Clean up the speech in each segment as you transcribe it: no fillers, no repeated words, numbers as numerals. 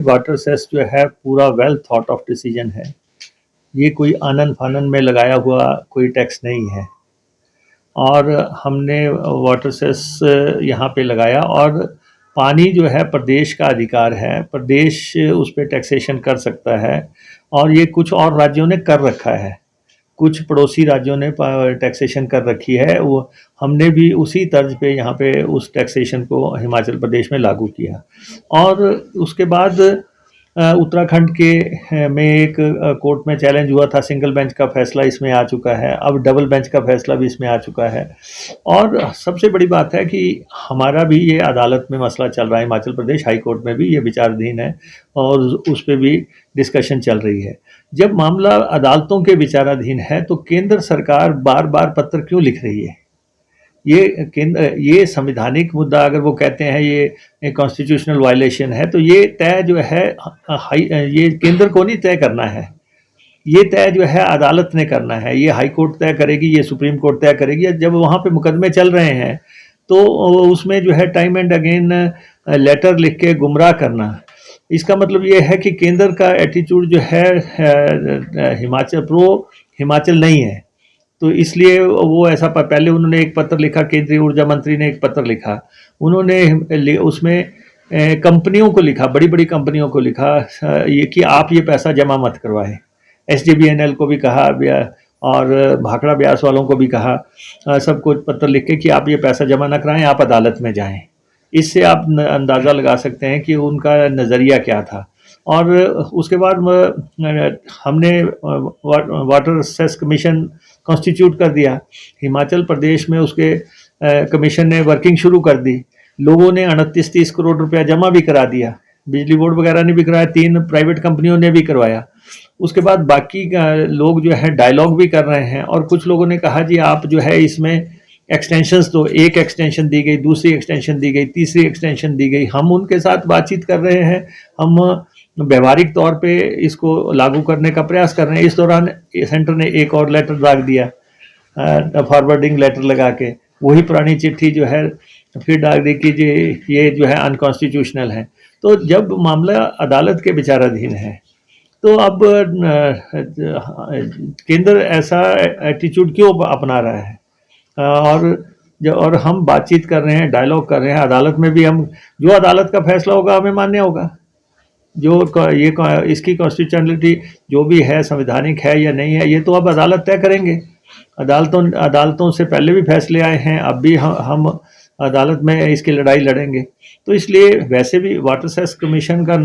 Water cess जो है पूरा वेल थॉट ऑफ डिसीजन है। ये कोई आनन फानन में लगाया हुआ कोई टैक्स नहीं है। और हमने वाटर सेस यहाँ पे लगाया, और पानी जो है प्रदेश का अधिकार है, प्रदेश उस पर टैक्सेशन कर सकता है। और ये कुछ और राज्यों ने कर रखा है, कुछ पड़ोसी राज्यों ने टैक्सेशन कर रखी है, वो हमने भी उसी तर्ज पे यहाँ पे उस टैक्सेशन को हिमाचल प्रदेश में लागू किया। और उसके बाद उत्तराखंड के में एक कोर्ट में चैलेंज हुआ था, सिंगल बेंच का फैसला इसमें आ चुका है, अब डबल बेंच का फैसला भी इसमें आ चुका है। और सबसे बड़ी बात है कि हमारा भी ये अदालत में मसला चल रहा है, हिमाचल प्रदेश हाई कोर्ट में भी ये विचाराधीन है और उस पर भी डिस्कशन चल रही है। जब मामला अदालतों के विचाराधीन है तो केंद्र सरकार बार बार पत्र क्यों लिख रही है? ये संवैधानिक मुद्दा, अगर वो कहते हैं ये कॉन्स्टिट्यूशनल वायलेशन है, तो ये तय जो है ये केंद्र को नहीं तय करना है, ये तय जो है अदालत ने करना है। ये हाई कोर्ट तय करेगी, ये सुप्रीम कोर्ट तय करेगी। जब वहाँ पे मुकदमे चल रहे हैं तो उसमें जो है टाइम एंड अगेन लेटर लिख के गुमराह करना, इसका मतलब ये है कि केंद्र का एटीट्यूड जो है हिमाचल नहीं है। तो इसलिए वो ऐसा पहले उन्होंने एक पत्र लिखा, केंद्रीय ऊर्जा मंत्री ने एक पत्र लिखा, उन्होंने उसमें कंपनियों को लिखा, बड़ी बड़ी कंपनियों को लिखा ये कि आप ये पैसा जमा मत करवाएं। SJVNL को भी कहा और भाखड़ा ब्यास वालों को भी कहा, सबको पत्र लिख के कि आप ये पैसा जमा ना कराएं, आप अदालत में जाएं। इससे आप अंदाज़ा लगा सकते हैं कि उनका नज़रिया क्या था। और उसके बाद हमने वाटर सेस कमीशन कॉन्स्टिट्यूट कर दिया। हिमाचल प्रदेश में उसके कमीशन ने वर्किंग शुरू कर दी। लोगों ने 38-30 करोड़ रुपया जमा भी करा दिया, बिजली बोर्ड वगैरह ने भी कराया, 3 प्राइवेट कंपनियों ने भी करवाया। उसके बाद बाकी लोग जो है डायलॉग भी कर रहे हैं, और कुछ लोगों ने कहा जी आप जो है इसमें एक्सटेंशंस दो, एक एक्सटेंशन दी गई, दूसरी एक्सटेंशन दी गई, तीसरी एक्सटेंशन दी गई। हम उनके साथ बातचीत कर रहे हैं, हम व्यवहारिक तौर पे इसको लागू करने का प्रयास कर रहे हैं। इस दौरान सेंटर ने एक और लेटर दाग दिया, फॉरवर्डिंग लेटर लगा के, वही पुरानी चिट्ठी जो है फिर डाल दी कि ये जो है अनकॉन्स्टिट्यूशनल है। तो जब मामला अदालत के विचाराधीन है तो अब केंद्र ऐसा एटीट्यूड क्यों अपना रहा है? और हम बातचीत कर रहे हैं, डायलॉग कर रहे हैं, अदालत में भी हम जो अदालत का फैसला होगा हमें मान्य होगा। जो ये इसकी कॉन्स्टिट्यूशनलिटी जो भी है संवैधानिक है या नहीं है, ये तो अब अदालत तय करेंगे। अदालतों से पहले भी फैसले आए हैं, अब भी हम अदालत में इसकी लड़ाई लड़ेंगे। तो इसलिए वैसे भी वाटर सेस कमीशन का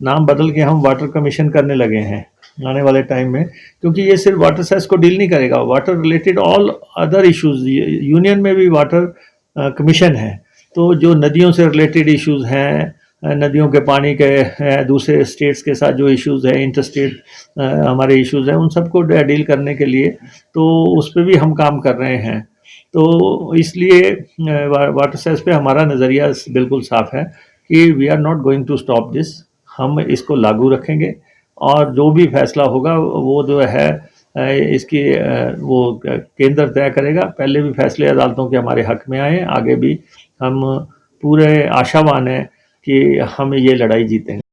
नाम बदल के हम वाटर कमीशन करने लगे हैं आने वाले टाइम में, क्योंकि ये सिर्फ वाटर सेस को डील नहीं करेगा, water related all other issues. Union में भी वाटर कमीशन है, तो जो नदियों से रिलेटेड इश्यूज हैं, नदियों के पानी के दूसरे स्टेट्स के साथ जो इश्यूज हैं, इंटरस्टेट हमारे इश्यूज हैं, उन सबको डील करने के लिए तो उस पर भी हम काम कर रहे हैं। तो इसलिए वाटर सेस पे हमारा नज़रिया बिल्कुल साफ है कि we are not going to stop this. हम इसको लागू रखेंगे, और जो भी फैसला होगा वो जो है इसकी वो केंद्र तय करेगा। पहले भी फैसले अदालतों के हमारे हक में आए, आगे भी हम पूरे आशावान हैं कि हम ये लड़ाई जीतेंगे।